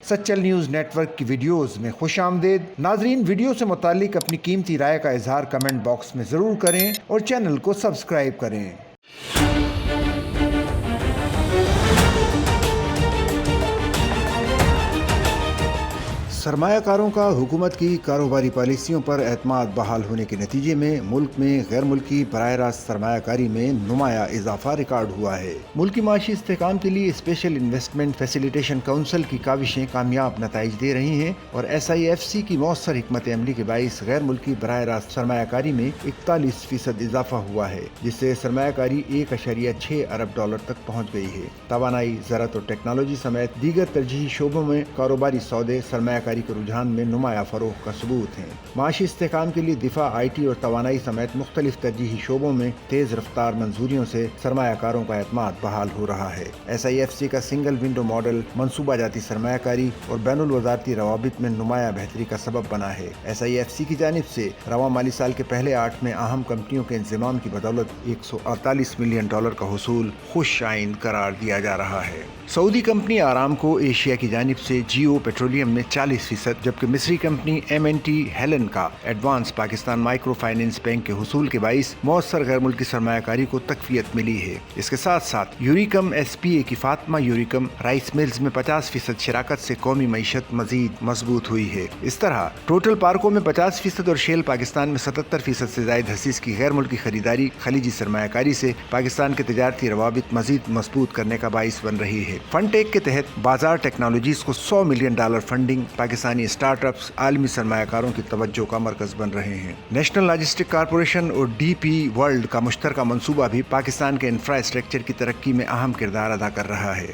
Sachal news net work کی videos میں خوش آمدید۔ ناظرین، ویڈیو سے متعلق اپنی قیمتی رائے کا اظہار کمنٹ باکس میں ضرور کریں اور چینل کو سبسکرائب کریں۔ سرمایہ کاروں کا حکومت کی کاروباری پالیسیوں پر اعتماد بحال ہونے کے نتیجے میں ملک میں غیر ملکی براہ راست سرمایہ کاری میں نمایاں اضافہ ریکارڈ ہوا ہے۔ ملکی معاشی استحکام کے لیے اسپیشل انویسٹمنٹ فیسیلیٹیشن کونسل کی کاوشیں کامیاب نتائج دے رہی ہیں اور SIFC کی مؤثر حکمت عملی کے باعث غیر ملکی براہ راست سرمایہ کاری میں 41% اضافہ ہوا ہے، جس سے سرمایہ کاری $1.6 ارب تک پہنچ گئی ہے۔ توانائی، زراعت اور ٹیکنالوجی سمیت دیگر ترجیحی شعبوں میں کاروباری سودے سرمایہ کاری کے رجحان میں نمایاں فروغ کا ثبوت ہیں۔ معاشی استحکام کے لیے دفاع، IT اور توانائی سمیت مختلف ترجیحی شعبوں میں تیز رفتار منظوریوں سے سرمایہ کاروں کا اعتماد بحال ہو رہا ہے۔ SIFC کا سنگل ونڈو ماڈل منصوبہ جاتی سرمایہ کاری اور بین الوزارتی روابط میں نمایاں بہتری کا سبب بنا ہے۔ SIFC کی جانب سے رواں مالی سال کے پہلے 8 میں اہم کمپنیوں کے انضمام کی بدولت $148 ملین کا حصول خوش آئند قرار دیا جا رہا ہے۔ سعودی کمپنی آرامکو ایشیا کی جانب سے جیو پیٹرولیم میں 40%، جبکہ مصری کمپنی M&T ہیلن کا advance Pakistan micro finance bank کے حصول کے باعث مؤثر غیر ملکی سرمایہ کاری کو تقویت ملی ہے۔ اس کے ساتھ ساتھ یوریکم SPA کی فاطمہ یوریکم رائس ملز میں 50% شراکت سے قومی معیشت مزید مضبوط ہوئی ہے۔ اس طرح ٹوٹل پارکوں میں 50% اور شیل پاکستان میں 77% سے زائد حصص کی غیر ملکی خریداری خلیجی سرمایہ کاری سے پاکستان کے تجارتی روابط مزید مضبوط کرنے کا باعث بن رہی ہے۔ فن ٹیک کے تحت بازار ٹیکنالوجیز کو $100 million funding Pakistani start ups عالمی سرمایہ کاروں کی توجہ کا مرکز بن رہے ہیں۔ نیشنل لاجسٹک کارپوریشن اور DP ورلڈ کا مشترکہ منصوبہ بھی پاکستان کے انفراسٹرکچر کی ترقی میں اہم کردار ادا کر رہا ہے۔